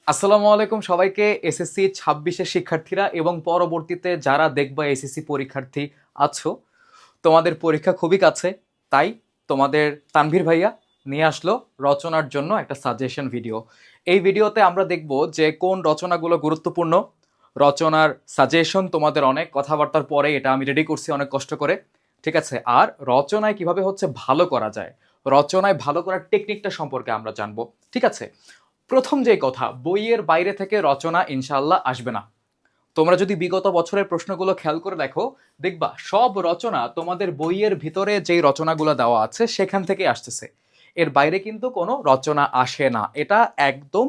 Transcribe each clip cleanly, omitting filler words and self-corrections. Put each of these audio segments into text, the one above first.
আসসালামু আলাইকুম সবাইকে। এসএসসি 26-এর শিক্ষার্থীরা এবং পরবর্তীতে যারা দেখবা এসএসসি পরীক্ষার্থী আছো, তোমাদের পরীক্ষা খুবই কাছে। তাই তোমাদের তানভীর ভাইয়া নিয়ে আসলো রচনার জন্য একটা সাজেশন ভিডিও। এই ভিডিওতে আমরা দেখব যে কোন রচনাগুলো গুরুত্বপূর্ণ। রচনার সাজেশন তোমাদের অনেক কথাবার্তার পরে এটা আমি রেডি করছি অনেক কষ্ট করে, ঠিক আছে। আর রচনায় কিভাবে হচ্ছে ভালো করা যায়, রচনায় ভালো করার টেকনিকটা সম্পর্কে আমরা জানবো, ঠিক আছে। প্রথম যে কথা, বইয়ের বাইরে থেকে রচনা ইনশাআল্লাহ আসবে না। তোমরা যদি বিগত বছরের প্রশ্নগুলো খেয়াল করে দেখো, দেখবা সব রচনা তোমাদের বইয়ের ভিতরে যেই রচনাগুলো দেওয়া আছে সেখান থেকে আসতেছে। এর বাইরে কিন্তু কোনো রচনা আসে না। এটা একদম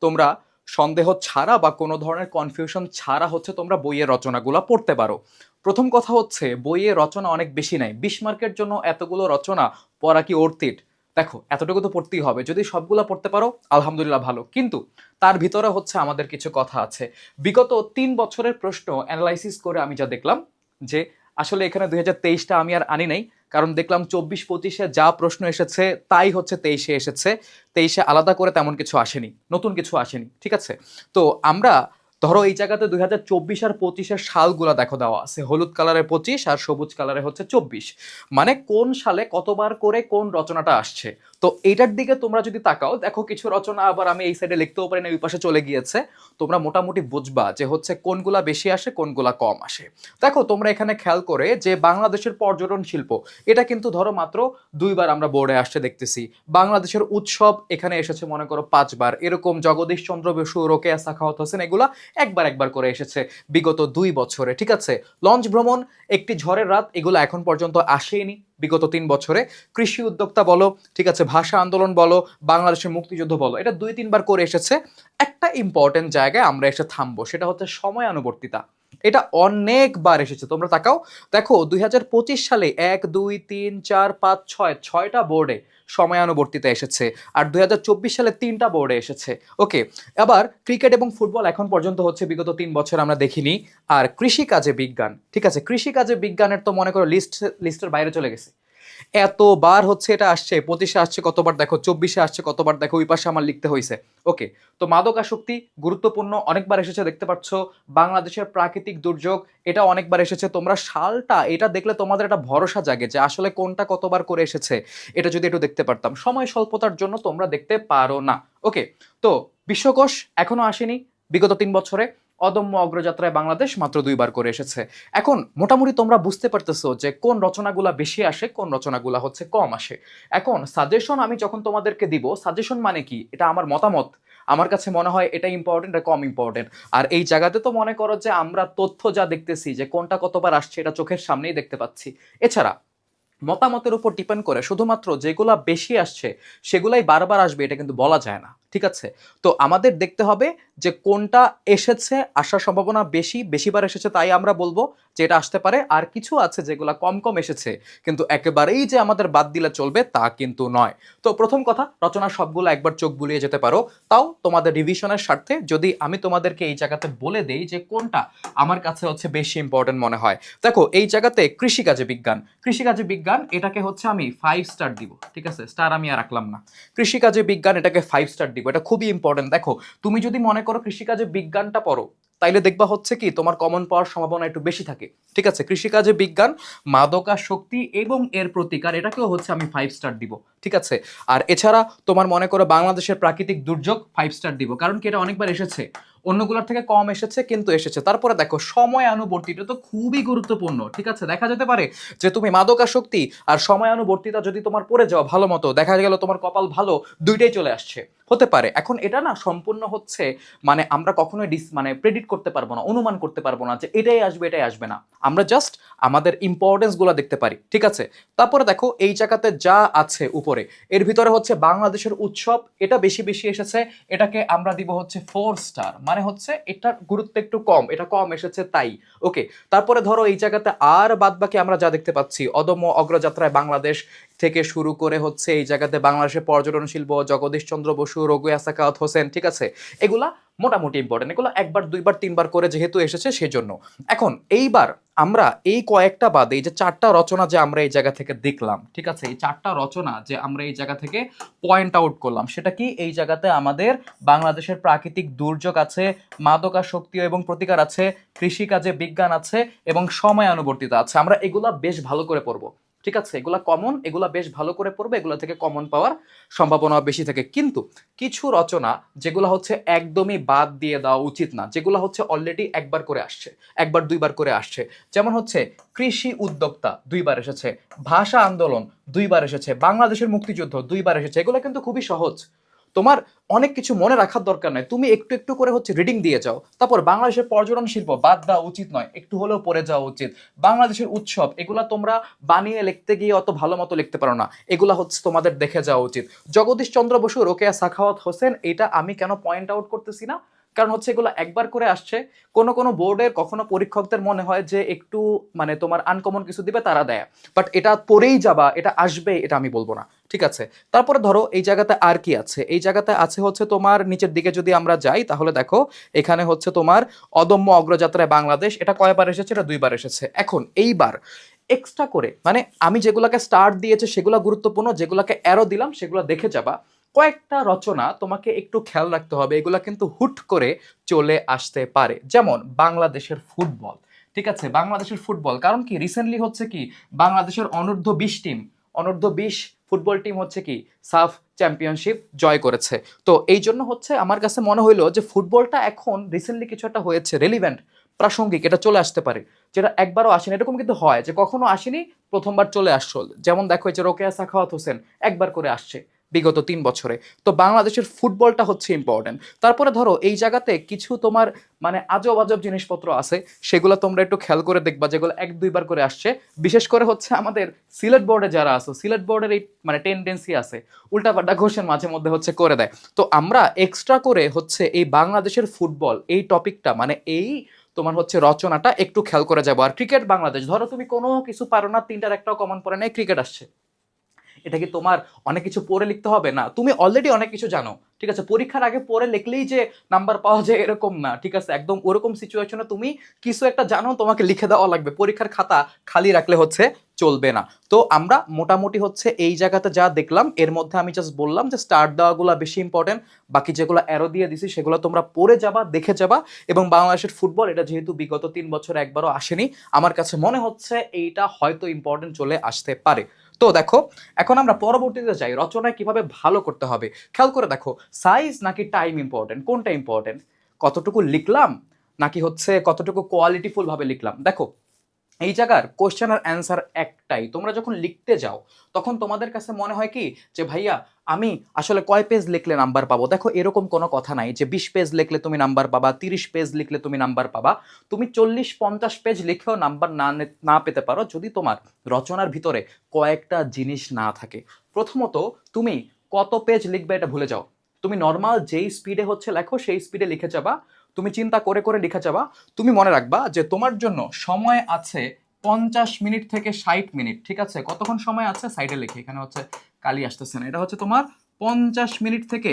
তোমরা সন্দেহ ছাড়া বা কোনো ধরনের কনফিউশন ছাড়া হচ্ছে তোমরা বইয়ের রচনাগুলো পড়তে পারো। প্রথম কথা হচ্ছে, বইয়ের রচনা অনেক বেশি নাই। 20 মার্কের জন্য এতগুলো রচনা পড়া কি অর্থিট? দেখো, এতটুকু তো পড়তেই হবে। যদি সবগুলো পড়তে পারো আলহামদুলিল্লাহ ভালো, কিন্তু তার ভিতরে হচ্ছে আমাদের কিছু কথা আছে। বিগত 3 বছরের প্রশ্ন অ্যানালাইসিস করে আমি যা দেখলাম যে আসলে এখানে 2023টা আমি আর আনি নাই, কারণ দেখলাম 24-25-এ যা প্রশ্ন এসেছে তাই হচ্ছে 23-এ এসেছে। 23-এ আলাদা করে তেমন কিছু আসেনি, নতুন কিছু আসেনি, ঠিক আছে। তো আমরা ধরো এই জায়গাতে 2024 আর 25-এর সালগুলা দেখো দেওয়া আছে, হলুদ কালারে 25 আর সবুজ কালারে হচ্ছে 24, মানে কোন সালে কতবার করে কোন রচনাটা আসছে। তো এইটার দিকে তোমরা যদি তাকাও, দেখো কিছু রচনা আবার আমি এই সাইডে লিখতেও পারি না, ওই পাশে চলে গিয়েছে। তোমরা মোটামুটি বুঝবা যে হচ্ছে কোনগুলা বেশি আসে কোনগুলা কম আসে। দেখো তোমরা এখানে খেয়াল করে যে বাংলাদেশের পর্যটন শিল্প, এটা কিন্তু ধরো মাত্র 2বার আমরা বোর্ডে আসছে দেখতেছি। বাংলাদেশের উৎসব এখানে এসেছে মনে করো 5বার, এরকম জগদীশ চন্দ্র বসু, রোকেয়া সাখাওয়াত হোসেন, এগুলা একবার একবার করে এসেছে বিগত 2 বছরে, ঠিক আছে। লঞ্চ ভ্রমণ, একটি ঝড়ের রাত, এগুলো এখন পর্যন্ত আসেনি বিগত 3 বছরে। কৃষি উদ্যোক্তা বলো, ঠিক আছে, ভাষা আন্দোলন বলো, বাংলাদেশের মুক্তিযুদ্ধ বলো, এটা 2-3বার করে এসেছে। একটা ইম্পর্টেন্ট জায়গায় আমরা এসে থামবো, সেটা হচ্ছে সময়ানুবর্তিতা। এটা অনেকবার এসেছে, তোমরা তাকাও। দেখো 2025 সালে 1, 2, 3, 4, 5, 6 6টা বোর্ডে সময়ানুবর্তিতা এসেছে, আর 2024 সালে 3টা বোর্ডে এসেছে। ওকে, আবার ক্রিকেট এবং ফুটবল এখন পর্যন্ত হচ্ছে বিগত 3 বছর আমরা দেখিনি। আর কৃষিকাজে বিজ্ঞান, ঠিক আছে, কৃষিকাজে বিজ্ঞানের তো মনে করো লিস্টের বাইরে চলে গেছে। এতবার হচ্ছে এটা আসছে, 25-এ আসছে কতবার দেখো, 24-এ আসছে কতবার দেখো, ওই পাশে আমার লিখতে হয়েছে। ওকে, তো মাদকাসক্তি গুরুত্বপূর্ণ, অনেকবার এসেছে দেখতে পাচ্ছ। বাংলাদেশের প্রাকৃতিক দুর্যোগ, এটা অনেকবার এসেছে। তোমরা সালটা এটা দেখলে তোমাদের একটা ভরসা জাগে যে আসলে কোনটা কতবার করে এসেছে। এটা যদি একটু দেখতে পারতাম। সময় স্বল্পতার জন্য তোমরা দেখতে পারো না। ওকে, তো বিশ্বকোষ এখনো আসেনি বিগত 3 বছরে। অদম্য অগ্রযাত্রায় বাংলাদেশ মাত্র 2বার করে এসেছে। এখন মোটামুটি তোমরা বুঝতে পারতেছো যে কোন রচনাগুলা বেশি আসে, কোন রচনাগুলা হচ্ছে কম আসে। এখন সাজেশন আমি যখন তোমাদেরকে দিব, সাজেশন মানে কি, এটা আমার মতামত। আমার কাছে মনে হয় এটা ইম্পর্টেন্ট, এটা কম ইম্পর্টেন্ট। আর এই জায়গাতে তো মনে করো যে আমরা তথ্য যা দেখতেছি যে কোনটা কতবার আসছে, এটা চোখের সামনেই দেখতে পাচ্ছি। এছাড়া মতামতের উপর ডিপেন্ড করে শুধুমাত্র যেগুলা বেশি আসছে সেগুলাই বারবার আসবে এটা কিন্তু বলা যায় না, ঠিক আছে। তো আমাদের দেখতে হবে যে কোনটা এসেছে, আসার সম্ভাবনা বেশি, বেশিবার এসেছে তাই আমরা বলবো যে এটা আসতে পারে। আর কিছু আছে যেগুলা কম কম এসেছে, কিন্তু একেবারেই যে আমাদের বাদ দিলে চলবে তা কিন্তু নয়। তো প্রথম কথা, রচনা সবগুলো একবার চোখ বুলিয়ে যেতে পারো। তাও তোমাদের রিভিশনের স্বার্থে যদি আমি তোমাদেরকে এই জায়গাতে বলে দেই যে কোনটা আমার কাছে হচ্ছে বেশি ইম্পর্টেন্ট মনে হয়। দেখো এই জায়গাতে কৃষিকাজে বিজ্ঞান, কৃষিকাজে বিজ্ঞান এটাকে হচ্ছে আমি 5 স্টার দিব, ঠিক আছে, স্টার আমি আর রাখলাম না। কৃষিকাজে বিজ্ঞান এটাকে 5 স্টার দিব, এটা খুবই ইম্পর্টেন্ট। দেখো তুমি যদি মনে করো কৃষিকাজে বিজ্ঞানটা পড়ো, তাইলে দেখবা হচ্ছে কি তোমার কমন পাওয়ার সম্ভাবনা একটু বেশি থাকে, ঠিক আছে। কৃষিকাজে বিজ্ঞান, মাদকাসক্তি এবং এর প্রতিকার, এটাকেও হচ্ছে আমি 5 স্টার দিব, ঠিক আছে। আর এছাড়া তোমার মনে করো বাংলাদেশের প্রাকৃতিক দুর্যোগ, 5 স্টার দিব, কারণ কি এটা অনেকবার এসেছে, অন্যগুলোর থেকে কম এসেছে কিন্তু এসেছে। তারপরে দেখো সময়ানুবর্তিতা তো খুবই গুরুত্বপূর্ণ, ঠিক আছে। দেখা যেতে পারে যে তুমি মাদকাসক্তি আর সময়ানুবর্তিতা যদি তোমার পড়ে যাও ভালো মতো, দেখা গেল তোমার কপাল ভালো, দুইটাই চলে আসছে, হতে পারে। এখন এটা না সম্পূর্ণ হচ্ছে মানে আমরা কখনোই মানে প্রেডিক্ট করতে পারবো না, অনুমান করতে পারবো না যে এটাই আসবে এটাই আসবে না। আমরা জাস্ট আমাদের ইম্পর্টেন্স গুলো দেখতে পারি, ঠিক আছে। তারপরে দেখো এই জায়গাতে যা আছে উপরে, এর ভিতরে হচ্ছে বাংলাদেশের উৎসব, এটা বেশি বেশি এসেছে, এটাকে আমরা দিব হচ্ছে 4 স্টার, মানে হচ্ছে এটার গুরুত্ব একটু কম, এটা কম এসেছে তাই। ওকে, তারপরে ধরো এই জায়গাতে আর বাদ বাকি আমরা যা দেখতে পাচ্ছি, অদম্য অগ্রযাত্রায় বাংলাদেশ থেকে শুরু করে হচ্ছে এই জায়গাতে বাংলাদেশের পর্যটন শিল্প, জগদীশ চন্দ্র বসু, রোকেয়া সাখাওয়াত হোসেন, ঠিক আছে, এগুলা মোটামুটি ইম্পর্টেন্ট, এগুলো একবার দুইবার তিনবার করে যেহেতু এসেছে সেজন্য। এখন এইবার আমরা এই কয়েকটা বাদে এই যে 4টা রচনা যে আমরা এই জায়গা থেকে দেখলাম, ঠিক আছে, এই 4টা রচনা যে আমরা এই জায়গা থেকে পয়েন্ট আউট করলাম, সেটা কি এই জায়গাতে আমাদের বাংলাদেশের প্রাকৃতিক দুর্যোগ আছে, মাদকাসক্তি এবং প্রতিকার আছে, কৃষিকাজে বিজ্ঞান আছে এবং সময়ানুবর্তিতা আছে। আমরা এগুলা বেশ ভালো করে পড়বো, ঠিক আছে, এগুলা কমন, এগুলা বেশ ভালো করে পড়বে, এগুলা থেকে কমন পাওয়ার সম্ভাবনা বেশি থাকে। কিন্তু কিছু রচনা যেগুলো হচ্ছে একদমই বাদ দিয়ে দেওয়া উচিত না, যেগুলো হচ্ছে অলরেডি একবার করে আসছে, একবার দুইবার করে আসছে, যেমন হচ্ছে কৃষি উদ্যোক্তা দুইবার এসেছে, ভাষা আন্দোলন দুইবার এসেছে, বাংলাদেশের মুক্তিযুদ্ধ দুইবার এসেছে। এগুলো কিন্তু খুবই সহজ, তোমার অনেক কিছু মনে রাখার দরকার নাই, তুমি একটু একটু করে হচ্ছে রিডিং দিয়ে যাও। তারপর বাংলাদেশের পর্যটন শিল্প বাদ দেওয়া উচিত নয়, একটু হলেও পড়ে যাওয়া উচিত। বাংলাদেশের উৎসব, এগুলা তোমরা বানিয়ে লিখতে গিয়ে অত ভালো মতো লিখতে পারো না, এগুলা হচ্ছে তোমাদের দেখে যাওয়া উচিত। জগদীশ চন্দ্র বসু, রোকেয়া সাখাওয়াত হোসেন, এটা আমি কেন পয়েন্ট আউট করতেছি না, কারণ হচ্ছে এগুলো একবার করে আসছে। কোনো কোনো বোর্ডের কখনো পরীক্ষকদের মনে হয় যে একটু মানে তোমার আনকমন কিছু দিবে, তারা দেয়, বাট এটা পড়েই যাবা, এটা আসবে, এটা আমি বলবো না, ঠিক আছে। তারপরে ধরো এই জায়গাতে আর কি আছে, এই জায়গাতে আছে হচ্ছে তোমার নিচের দিকে যদি আমরা যাই তাহলে দেখো এখানে হচ্ছে তোমার অদম্য অগ্রযাত্রায় বাংলাদেশ, এটা কয়বার এসেছে, এটা দুইবার এসেছে। এখন এইবার এক্সট্রা করে মানে আমি যেগুলাকে স্টার্ট দিয়েছে সেগুলো গুরুত্বপূর্ণ, যেগুলাকে অ্যারো দিলাম সেগুলো দেখে যাবা। কয়েকটা রচনা তোমাকে একটু খেয়াল রাখতে হবে, এগুলা কিন্তু হুট করে চলে আসতে পারে, যেমন বাংলাদেশের ফুটবল, ঠিক আছে, বাংলাদেশের ফুটবল, কারণ কি রিসেন্টলি হচ্ছে কি বাংলাদেশের অনূর্ধ্ব 20 টিম, অনূর্ধ্ব 20 ফুটবল টিম হচ্ছে কি সাফ চ্যাম্পিয়নশিপ জয় করেছে। তো এই জন্য হচ্ছে আমার কাছে মনে হইলো যে ফুটবলটা এখন রিসেন্টলি কিছু একটা হয়েছে রেলিভেন্ট, প্রাসঙ্গিক, এটা চলে আসতে পারে, যেটা একবারও আসেনি। এরকম কিন্তু হয় যে কখনো আসেনি, প্রথমবার চলে আসলো, যেমন দেখো এই যে রোকেয়া সাখাওয়াত হোসেন একবার করে আসছে বিগত 3 বছরে। তো বাংলাদেশের ফুটবলটা হচ্ছে ইম্পর্টেন্ট। তারপরে ধরো এই জায়গাতে কিছু তোমার মানে আজব আজব জিনিসপত্র আছে, সেগুলো তোমরা একটু খেয়াল করে দেখবা, যেগুলো এক দুইবার করে আসছে। বিশেষ করে হচ্ছে আমাদের সিলেট বোর্ডে যারা আছো, সিলেট বোর্ডের এই মানে টেন্ডেন্সি আছে উল্টাপাল্টা কোশ্চেন মাঝে মধ্যে হচ্ছে করে দেয়। তো আমরা এক্সট্রা করে হচ্ছে এই বাংলাদেশের ফুটবল এই টপিকটা মানে এই তোমার হচ্ছে রচনাটা একটু খেয়াল করে যাবো। আর ক্রিকেট বাংলাদেশ, ধরো তুমি কোনো কিছু পারো না, 3টার একটাও কমন পড়ে নাই, ক্রিকেট আসছে, এটা কি তোমার অনেক কিছু পড়ে লিখতে হবে না, তুমি অলরেডি অনেক কিছু জানো, ঠিক আছে। পরীক্ষার আগে পড়ে লিখলেই যে নাম্বার পাওয়া যায় এরকম না, ঠিক আছে, একদম ওরকম সিচুয়েশনে তুমি কিছু একটা জানো, তোমাকে লিখে দেওয়া লাগবে, পরীক্ষার খাতা খালি রাখলে হচ্ছে চলবে না। তো আমরা মোটামুটি হচ্ছে এই জায়গাতে যা দেখলাম এর মধ্যে আমি জাস্ট বললাম যে স্টার্ট দেওয়াগুলো বেশি ইম্পর্টেন্ট, বাকি যেগুলো অ্যারো দিয়ে দিছি সেগুলো তোমরা পড়ে যাবা, দেখে যাবা। এবং বাংলাদেশের ফুটবল এটা যেহেতু বিগত 3 বছর একবারও আসেনি, আমার কাছে মনে হচ্ছে এইটা হয়তো ইম্পর্টেন্ট চলে আসতে পারে। তো দেখো এখন আমরা পরবর্তীতে যাই, রচনায় কিভাবে ভালো করতে হবে। খেয়াল করে দেখো, সাইজ নাকি টাইম ইম্পর্টেন্ট, কোনটা ইম্পর্টেন্ট, কতটুকু লিখলাম নাকি হচ্ছে কতটুকু কোয়ালিটিফুল ভাবে লিখলাম। দেখো এই জায়গার কোশ্চেন আর অ্যান্সার একটাই, তোমরা যখন লিখতে যাও তখন তোমাদের কাছে মনে হয় কি যে ভাইয়া আমি আসলে কয় পেজ লিখলে নাম্বার পাবো। দেখো এরকম কোনো কথা নাই যে 20 পেজ লিখলে তুমি নাম্বার পাবা, 30 পেজ লিখলে তুমি নাম্বার পাবা। তুমি 40-50 পেজ লিখেও নাম্বার না পেতে পারো যদি তোমার রচনার ভিতরে কয়েকটা জিনিস না থাকে। প্রথমত তুমি কত পেজ লিখবে এটা ভুলে যাও, তুমি নর্মাল যেই স্পিডে হচ্ছে লেখো সেই স্পিডে লিখে যাবা, তুমি চিন্তা করে করে লিখে যাবা। তুমি মনে রাখবা যে তোমার জন্য সময় আছে 50 মিনিট থেকে 60 মিনিট, ঠিক আছে, কতক্ষণ সময় আছে সাইডে লিখে, এখানে হচ্ছে কালি আসতেছে না, এটা হচ্ছে তোমার 50 মিনিট থেকে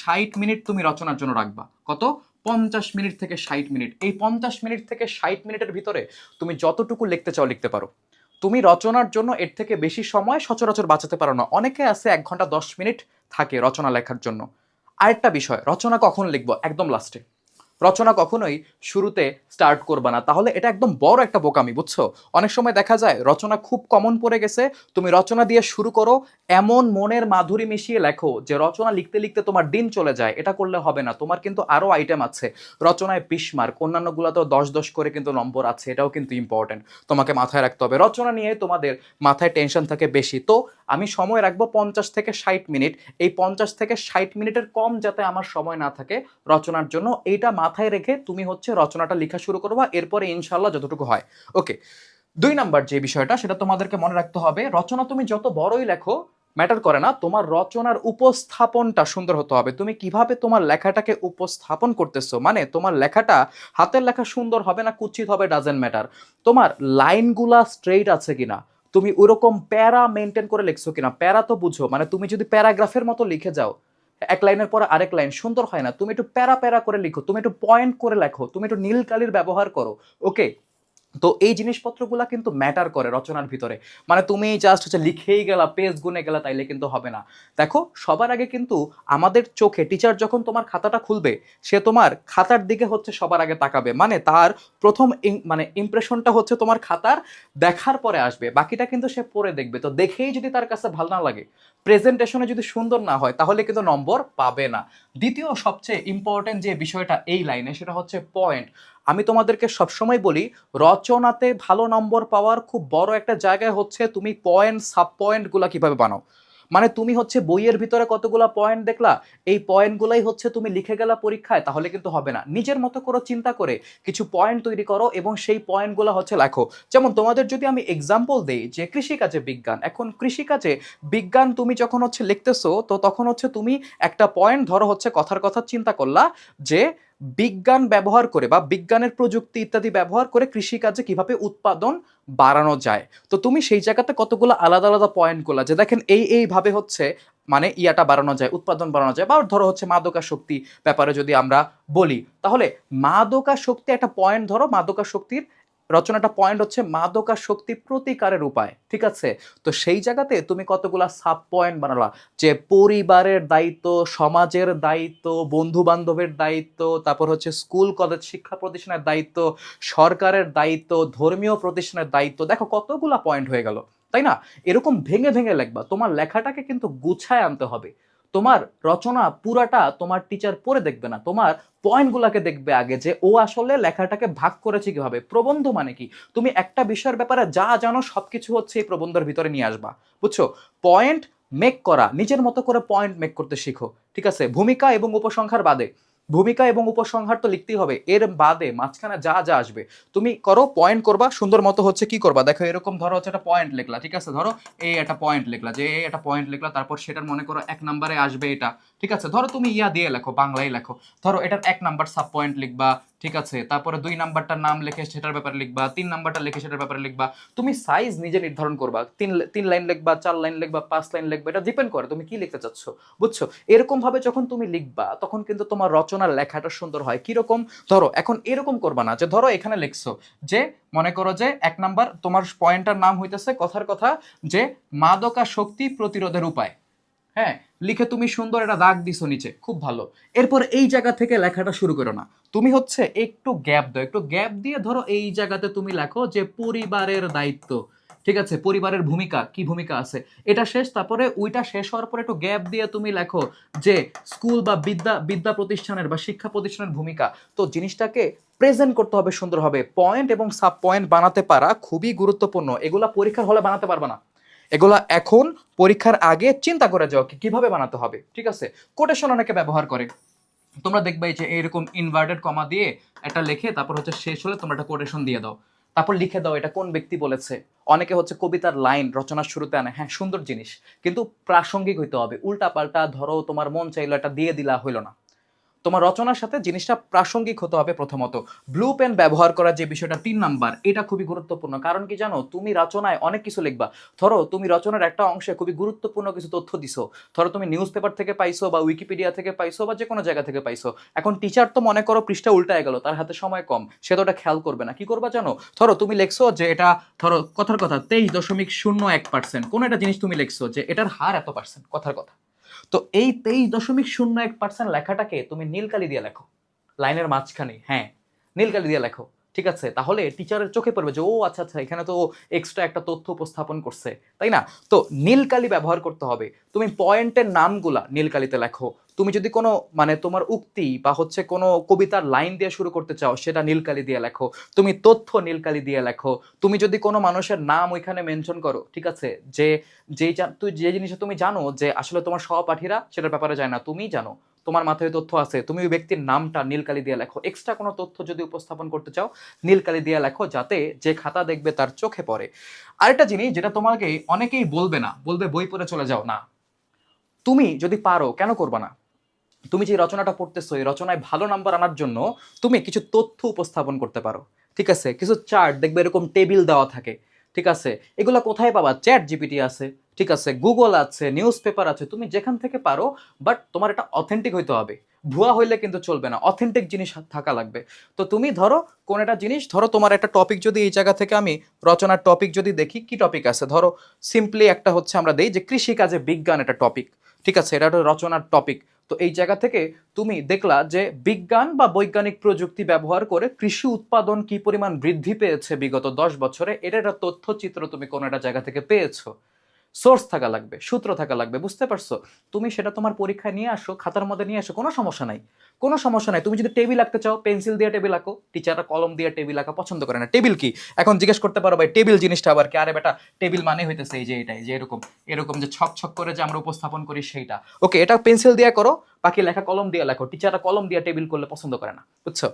60 মিনিট তুমি রচনার জন্য রাখবা। কত? 50 মিনিট থেকে 60 মিনিট। এই 50 মিনিট থেকে 60 মিনিটের ভিতরে তুমি যতটুকু লিখতে চাও লিখতে পারো। তুমি রচনার জন্য এর থেকে বেশি সময় সচরাচর বাঁচাতে পারো না, অনেকে আছে 1 ঘন্টা 10 মিনিট থাকে রচনা লেখার জন্য। আরেকটা বিষয়, রচনা কখন লিখবো? একদম লাস্টে, রচনা কখনোই শুরুতে স্টার্ট করবা না, তাহলে এটা একদম বড় একটা বোকামি, বুঝছো। অনেক সময় দেখা যায় রচনা খুব কমন পড়ে গেছে, তুমি রচনা দিয়ে শুরু করো, এমন মনের মাধুরী মিশিয়ে লেখো যে রচনা লিখতে লিখতে তোমার দিন চলে যায়, এটা করলে হবে না। তোমার কিন্তু আরো আইটেম আছে, রচনায় 20 মার্ক, অন্যান্যগুলোতেও 10-10 করে কিন্তু নম্বর আছে, এটাও কিন্তু ইম্পর্টেন্ট, তোমাকে মাথায় রাখতে হবে। রচনা নিয়ে তোমাদের মাথায় টেনশন থাকে বেশি, তো আমি সময় রাখবো 50 থেকে 60 মিনিট। এই 50 থেকে 60 মিনিটের কম যাতে আমার সময় না থাকে রচনার জন্য, এইটা মাথায় রেখে তুমি হচ্ছে রচনাটা লেখা শুরু করবা, এরপরে ইনশাল্লাহ যতটুকু হয়। ওকে, 2 নাম্বার যে বিষয়টা সেটা তোমাদেরকে মনে রাখতে হবে, রচনা তুমি যত বড়ই লেখো ম্যাটার করে না, তোমার রচনার উপস্থাপনটা সুন্দর হতে হবে। তুমি কিভাবে তোমার লেখাটাকে উপস্থাপন করতেছো, মানে তোমার লেখাটা হাতের লেখা সুন্দর হবে না কুৎসিত হবে ডাজেন্ট ম্যাটার, তোমার লাইনগুলা স্ট্রেইট আছে কিনা, তুমি ওরকম প্যারা মেনটেন করে লিখছো কিনা। প্যারা তো বুঝো, মানে তুমি যদি প্যারাগ্রাফের মতো লিখে যাও, এক লাইনের পর আরেক লাইন সুন্দর হয় না, তুমি একটু প্যারা প্যারা করে লিখো, তুমি একটু পয়েন্ট করে লেখো, তুমি একটু নীল কালির ব্যবহার করো। ওকে, তো এই জিনিসপত্রগুলা কিন্তু ম্যাটার করে রচনার ভিতরে। মানে তুমি জাস্ট হচ্ছে লিখেই গেলা, পেজ গুনে গেলা, তাইলে কিন্তু হবে না। দেখো, সবার আগে কিন্তু আমাদের চোখে টিচার যখন তোমার খাতাটা খুলবে, সে তোমার খাতার দিকে হচ্ছে সবার আগে তাকাবে, মানে তার প্রথম মানে ইমপ্রেশনটা হচ্ছে তোমার খাতার দেখার পরে আসবে, বাকিটা কিন্তু সে পড়ে দেখবে। তো দেখেই যদি তার কাছে ভালো না লাগে, প্রেজেন্টেশনে যদি সুন্দর না হয়, তাহলে কিন্তু নম্বর পাবে না। দ্বিতীয় সবচেয়ে ইম্পর্টেন্ট যে বিষয়টা এই লাইনে, সেটা হচ্ছে পয়েন্ট। আমি তোমাদেরকে সবসময় বলি, রচনাতে ভালো নম্বর পাওয়ার খুব বড় একটা জায়গায় হচ্ছে তুমি পয়েন্ট সাব পয়েন্টগুলা কিভাবে বানাও। মানে তুমি হচ্ছে বইয়ের ভিতরে কতগুলা পয়েন্ট দেখলা, এই পয়েন্টগুলাই হচ্ছে তুমি লিখে গেলা পরীক্ষায়, তাহলে কিন্তু হবে না। নিজের মতো করে চিন্তা করে কিছু পয়েন্ট তৈরি করো এবং সেই পয়েন্টগুলো হচ্ছে লেখো। যেমন তোমাদের যদি আমি এক্সাম্পল দেই যে কৃষিকাজে বিজ্ঞান, এখন কৃষিকাজে বিজ্ঞান তুমি যখন হচ্ছে লিখতেছো, তো তখন হচ্ছে তুমি একটা পয়েন্ট ধরো হচ্ছে কথার কথা চিন্তা করলা যে বিজ্ঞান ব্যবহার করে বা বিজ্ঞানের প্রযুক্তি ইত্যাদি ব্যবহার করে কৃষিকাজে কিভাবে উৎপাদন বাড়ানো যায়। তো তুমি সেই জায়গাতে কতগুলো আলাদা আলাদা পয়েন্ট করলা যে দেখেন এইভাবে হচ্ছে মানে ইয়াটা বাড়ানো যায়, উৎপাদন বাড়ানো যায়। বা ধরো হচ্ছে মাদকাসক্তি ব্যাপারে যদি আমরা বলি, তাহলে মাদকাসক্তি একটা পয়েন্ট ধরো, মাদকাসক্তির রচনাটা পয়েন্ট হচ্ছে মাদকাসক্তি প্রতিকারের উপায়, ঠিক আছে? তো সেই জায়গাতে তুমি কতগুলা সাব পয়েন্ট বানালা যে পরিবারের দায়িত্ব, সমাজের দায়িত্ব, বন্ধু বান্ধবের দায়িত্ব, তারপর হচ্ছে স্কুল কলেজ শিক্ষা প্রতিষ্ঠানের দায়িত্ব, সরকারের দায়িত্ব, ধর্মীয় প্রতিষ্ঠানের দায়িত্ব। দেখো কতগুলা পয়েন্ট হয়ে গেল, তাই না? এরকম ভেঙে ভেঙে লেখবা, তোমার লেখাটাকে কিন্তু গুছায় আনতে হবে। তোমার রচনা পুরাটা তোমার টিচার পড়ে দেখবে না, তোমার পয়েন্টগুলোকে দেখবে আগে, যে ও আসলে লেখাটাকে ভাগ করেছে কিভাবে। প্রবন্ধ মানে কি, তুমি একটা বিষয়ের ব্যাপারে যা জানো সবকিছু হচ্ছে এই প্রবন্ধের ভিতরে নিয়ে আসবা, বুঝছো? পয়েন্ট মেক করা, নিজের মতো করে পয়েন্ট মেক করতে শিখো, ঠিক আছে? ভূমিকা এবং উপসংহার বাদে, ভূমিকা এবং উপসংহার তো লিখতেই হবে, এর বাদে মাঝখানে যা যা আসবে তুমি করো, পয়েন্ট করবা সুন্দর মতো। হচ্ছে কি করবা, দেখো এরকম ধরো হচ্ছে একটা পয়েন্ট লিখলা, ঠিক আছে? ধরো এই একটা পয়েন্ট লিখলা, যে এই একটা পয়েন্ট লিখলা, তারপর সেটার মনে করো এক নম্বরে আসবে এটা, ঠিক আছে? ধরো তুমি ইয়া দিয়ে লেখো, বাংলায় লেখো, ধরো এটার এক নাম্বার সাব পয়েন্ট লিখবা, ঠিক আছে? তারপরে দুই নাম্বারটার নাম লিখে সেটার ব্যাপারে লিখবা, তিন নাম্বারটা লিখে সেটার ব্যাপারে লিখবা। তুমি সাইজ নিজে নির্ধারণ করবা, তিন লাইন লিখবা, 4 লাইন লিখবা, 5 লাইন লিখবা, এটা ডিপেন্ড করে তুমি কি লিখতে চাচ্ছ, বুঝছো? এরকম ভাবে যখন তুমি লিখবা, তখন কিন্তু তোমার রচনার লেখাটা সুন্দর হয়। কিরকম, ধরো এখন এরকম করবা না যে ধরো এখানে লিখছো যে মনে করো যে এক নাম্বার তোমার পয়েন্টটার নাম হইতেছে কথার কথা যে মাদকাসক্তি প্রতিরোধের উপায়, হ্যাঁ, লিখে তুমি সুন্দর একটা দাগ দিছো নিচে, খুব ভালো। এরপর এই জায়গা থেকে লেখাটা শুরু করো না, তুমি হচ্ছে একটু গ্যাপ দাও, একটু গ্যাপ দিয়ে ধরো এই জায়গাতে তুমি লেখো যে পরিবারের দায়িত্ব, ঠিক আছে? পরিবারের ভূমিকা, কি ভূমিকা আছে, এটা শেষ। তারপরে ওইটা শেষ হওয়ার পরে একটু গ্যাপ দিয়ে তুমি লেখো যে স্কুল বা বিদ্যা প্রতিষ্ঠানের বা শিক্ষা প্রতিষ্ঠানের ভূমিকা। তো জিনিসটাকে প্রেজেন্ট করতে হবে সুন্দর হবে। পয়েন্ট এবং সাব পয়েন্ট বানাতে পারা খুবই গুরুত্বপূর্ণ, এগুলা পরীক্ষার হলে বানাতে পারবে না, এগুলা এখন পরীক্ষার আগে চিন্তা করে যাও কিভাবে বানাতে হবে, ঠিক আছে? কোটেশন অনেকে ব্যবহার করে, তোমরা দেখবে যে এরকম ইনভার্টেড কমা দিয়ে একটা লিখে তারপর হচ্ছে শেষ হলে তোমরা একটা কোটেশন দিয়ে দাও, তারপর লিখে দাও এটা কোন ব্যক্তি বলেছে। অনেকে হচ্ছে কবিতার লাইন রচনার শুরুতে আনে, হ্যাঁ সুন্দর জিনিস, কিন্তু প্রাসঙ্গিক হইতে হবে। উল্টা পাল্টা ধরো তোমার মন চাইলো এটা দিয়ে দিলা, হইলো না। তোমার রচনার সাথে জিনিসটা প্রাসঙ্গিক হতে হবে প্রথমত। ব্লু পেন ব্যবহার করার যে বিষয়টা 3 নাম্বার, এটা খুবই গুরুত্বপূর্ণ। কারণ কি জানো, তুমি রচনায় অনেক কিছু লিখবা, ধরো তুমি রচনার একটা অংশে খুবই গুরুত্বপূর্ণ কিছু তথ্য দিছো, ধরো তুমি নিউজ পেপার থেকে পাইছো বা উইকিপিডিয়া থেকে পাইছো বা যে কোনো জায়গা থেকে পাইছো। এখন টিচার তো মনে করো পৃষ্ঠা উল্টায় গেল, তার হাতে সময় কম, সে তো ওটা খেয়াল করবে না। কি করবা জানো, ধরো তুমি লিখছো যে এটা, ধরো কথার কথা 23.01%, কোন একটা জিনিস তুমি লিখছো যে এটার হার এত পার্সেন্ট, কথার কথা। তো এই 23.01% লেখাটাকে তুমি নীলকালি দিয়ে লেখো, লাইনের মাঝখানে, হ্যাঁ নীলকালি দিয়ে লেখো, ঠিক আছে? তাহলে টিচারের চোখে পড়বে যে ও আচ্ছা আচ্ছা, এখানে তো এক্সট্রা একটা তথ্য উপস্থাপন করছে, তাই না? তো নীলকালি ব্যবহার করতে হবে। তুমি পয়েন্টের নামগুলা নীলকালিতে লেখো। তুমি যদি কোনো মানে তোমার উক্তি বা হচ্ছে কোনো কবিতার লাইন দিয়ে শুরু করতে চাও, সেটা নীলকালি দিয়ে লেখো। তুমি তথ্য নীলকালি দিয়ে লেখো। তুমি যদি কোনো মানুষের নাম ওইখানে মেনশন করো, ঠিক আছে, যে তুই যে জিনিসটা তুমি জানো যে আসলে তোমার সহপাঠীরা সেটার ব্যাপারে যায় না, তুমি জানো, তোমার মাথায় তথ্য আছে, তুমি ওই ব্যক্তির নামটা নীলকালি দিয়ে লেখো। এক্সট্রা কোনো তথ্য যদি উপস্থাপন করতে চাও, নীলকালি দিয়ে লেখো, যাতে যে খাতা দেখবে তার চোখে পড়ে। আরেকটা জিনিস যেটা তোমাকে অনেকেই বলবে না, বলবে বই পড়ে চলে যাও, না, তুমি যদি পারো কেন করবা না, তুমি যে রচনাটা পড়তেছো এই রচনায় ভালো নাম্বার আনার জন্য তুমি কিছু তথ্য উপস্থাপন করতে পারো, ঠিক আছে? কিছু চার্ট দেখবে এরকম টেবিল দেওয়া থাকে, ঠিক আছে? এগুলো কোথায় পাবা, চ্যাট জিপিটি আছে, ঠিক আছে, গুগল আছে, নিউজ পেপার আছে, তুমি যেখান থেকে পারো, বাট তোমার এটা অথেন্টিক হইতে হবে। ভুয়া হইলে কিন্তু চলবে না, অথেন্টিক জিনিস থাকা লাগবে। তো তুমি ধরো কোন একটা জিনিস, ধরো তোমার একটা টপিক যদি এই জায়গা থেকে আমি রচনার টপিক যদি দেখি, কি টপিক আছে, ধরো সিম্পলি একটা হচ্ছে আমরা দেই যে কৃষিকাজে বিজ্ঞান একটা টপিক, ঠিক আছে, এটা একটা রচনার টপিক। তো এই জায়গা থেকে তুমি দেখলা যে বিজ্ঞান বা বৈজ্ঞানিক প্রযুক্তি ব্যবহার করে কৃষি উৎপাদন কি পরিমাণ বৃদ্ধি পেয়েছে বিগত 10 বছরে, এটা একটা তথ্যচিত্র তুমি কোনো একটা জায়গা থেকে পেয়েছো। সোর্স থাকা লাগবে, সূত্র থাকা লাগবে, বুঝতে পারছো? তুমি সেটা তোমার পরীক্ষায় নিয়ে আসো, খাতার মধ্যে নিয়ে আসো, কোনো সমস্যা নাই, কোনো সমস্যা নাই। তুমি যদি টেবিল আঁকতে চাও, পেন্সিল দিয়ে টেবিল আঁকো, টিচাররা কলম দিয়ে টেবিল আঁকা পছন্দ করে না। টেবিল কি এখন জিজ্ঞেস করতে পারো, ভাই টেবিল জিনিসটা আবার কি? আরে বেটা, টেবিল মানে হইতেছে এই যে এটাই, যে এরকম এরকম যে ছক ছক করে যে আমরা উপস্থাপন করি সেইটা। ওকে, এটা পেন্সিল দিয়ে করো, বাকি লেখা কলম দিয়ে লেখো। টিচাররা কলম দিয়ে টেবিল করলে পছন্দ করে না, বুঝছো?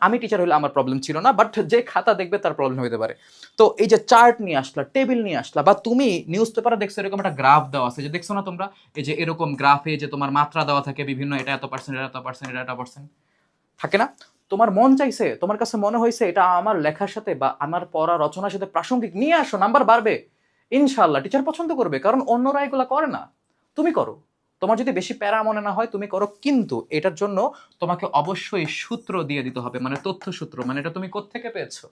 আমি টিচার হলে আমার প্রবলেম ছিল না, বাট যে খাতা দেখবে তার প্রবলেম হতে পারে। তো এই যে চার্ট নিয়ে আসলা, টেবিল নিয়ে আসলা, বা তুমি নিউজ পেপারে দেখছো এরকম একটা গ্রাফ দেওয়া আছে, যে দেখছো না তোমরা, এই যে এরকম গ্রাফে যে তোমার মাত্রা দেওয়া থাকে বিভিন্ন, এটা এত পার্সেন্ট, এটা এত পার্সেন্ট, এটা এত পার্সেন্ট থাকে না? তোমার মন চাইছে, তোমার কাছে মনে হয়েছে এটা আমার লেখার সাথে বা আমার পড়া রচনার সাথে প্রাসঙ্গিক, নিয়ে আসো, নাম্বার বাড়বে ইনশাল্লাহ, টিচার পছন্দ করবে, কারণ অন্যরা এগুলো করে না, তুমি করো। তোমার যদি বেশি প্যারা মনে না হয় তুমি করো, কিন্তু এটার জন্য তোমাকে অবশ্যই সূত্র দিয়ে দিতে হবে, মানে তথ্য সূত্র। মানে এটা তুমি কোত্থেকে পেয়েছো?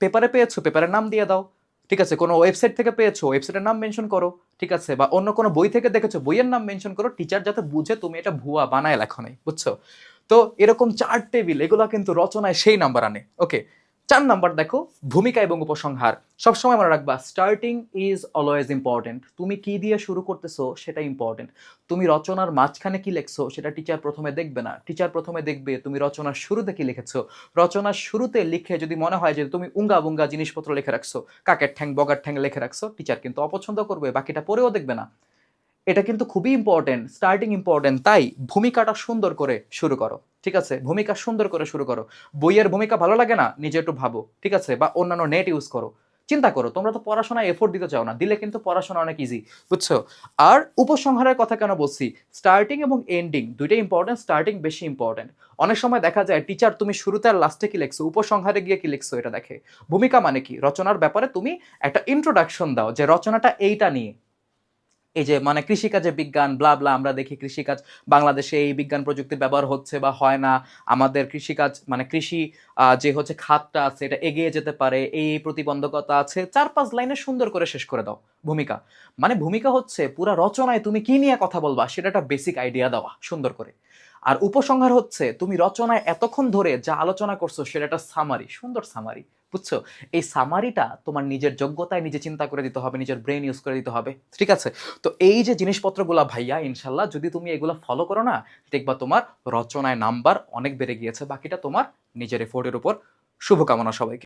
পেপারে পেয়েছো, পেপারের নাম দিয়ে দাও, ঠিক আছে। কোনো ওয়েবসাইট থেকে পেয়েছো, ওয়েবসাইটের নাম মেনশন করো, ঠিক আছে। বা অন্য কোনো বই থেকে দেখেছো, বইয়ের নাম মেনশন করো, টিচার যাতে বুঝে তুমি এটা ভুয়া বানায় লেখো নাই, বুঝছো? তো এরকম চার টেবিল এগুলো কিন্তু রচনায় সেই নাম্বার আনে। ওকে, 4 নাম্বার দেখো, ভূমিকা এবং উপসংহার। সবসময় মনে রাখবা, স্টার্টিং ইজ অলওয়েজ ইম্পর্টেন্ট। তুমি কি দিয়ে শুরু করতেছো সেটা ইম্পর্টেন্ট। তুমি রচনার মাঝখানে কি লিখছো সেটা টিচার প্রথমে দেখবে না, টিচার প্রথমে দেখবে তুমি রচনার শুরুতে কি লিখেছো। রচনার শুরুতে লিখে যদি মনে হয় যে তুমি উঙ্গা বুঙ্গা জিনিসপত্র লিখে রাখছো, কাকের ঠ্যাং বগার ঠ্যাং লিখে রাখছো, টিচার কিন্তু অপছন্দ করবে, বাকিটা পড়েও দেখবে না। এটা কিন্তু খুবই ইম্পর্টেন্ট, স্টার্টিং ইম্পর্টেন্ট। তাই ভূমিকাটা সুন্দর করে শুরু করো, ঠিক আছে, ভূমিকা সুন্দর করে শুরু করো। বইয়ের ভূমিকা ভালো লাগে না, নিজে একটু ভাবো, ঠিক আছে, বা অন্যান্য নেট ইউজ করো, চিন্তা করো। তোমরা তো পড়াশোনায় এফোর্ট দিতে চাও না, দিলে কিন্তু পড়াশোনা অনেক ইজি, বুঝছো? আর উপসংহারের কথা কেন বলছি, স্টার্টিং এবং এন্ডিং দুইটাই ইম্পর্টেন্ট, স্টার্টিং বেশি ইম্পর্টেন্ট। অনেক সময় দেখা যায় টিচার তুমি শুরুতে আর লাস্টে কি লিখছো, উপসংহারে গিয়ে কি লিখছো এটা দেখে। ভূমিকা মানে কি, রচনার ব্যাপারে তুমি একটা ইন্ট্রোডাকশন দাও যে রচনাটা এইটা নিয়ে। এই যে মানে কৃষিকাজে বিজ্ঞান ব্লা ব্লা, আমরা দেখি কৃষিকাজ বাংলাদেশে এই বিজ্ঞান প্রযুক্তির ব্যবহার হচ্ছে বা হয় না, আমাদের কৃষিকাজ মানে কৃষি যে হচ্ছে খাতটা আছে এটা এগিয়ে যেতে পারে, এই এই প্রতিবন্ধকতা আছে, 4-5 লাইনে সুন্দর করে শেষ করে দাও ভূমিকা। মানে ভূমিকা হচ্ছে পুরা রচনায় তুমি কি নিয়ে কথা বলবা সেটা একটা বেসিক আইডিয়া দেওয়া সুন্দর করে। আর উপসংহার হচ্ছে তুমি রচনায় এতক্ষণ ধরে যা আলোচনা করছো সেটা একটা সামারি, সুন্দর সামারি, বুঝছো? এই সামারিটা তোমার নিজের যোগ্যতায় নিজে চিন্তা করে দিতে হবে, নিজের ব্রেন ইউজ করে দিতে হবে, ঠিক আছে। তো এই যে জিনিসপত্রগুলো ভাইয়া, ইনশাল্লাহ যদি তুমি এগুলো ফলো করো না, দেখবা তোমার রচনায় নাম্বার অনেক বেড়ে গিয়েছে। বাকিটা তোমার নিজের এফোর্টের উপর। শুভকামনা সবাইকে।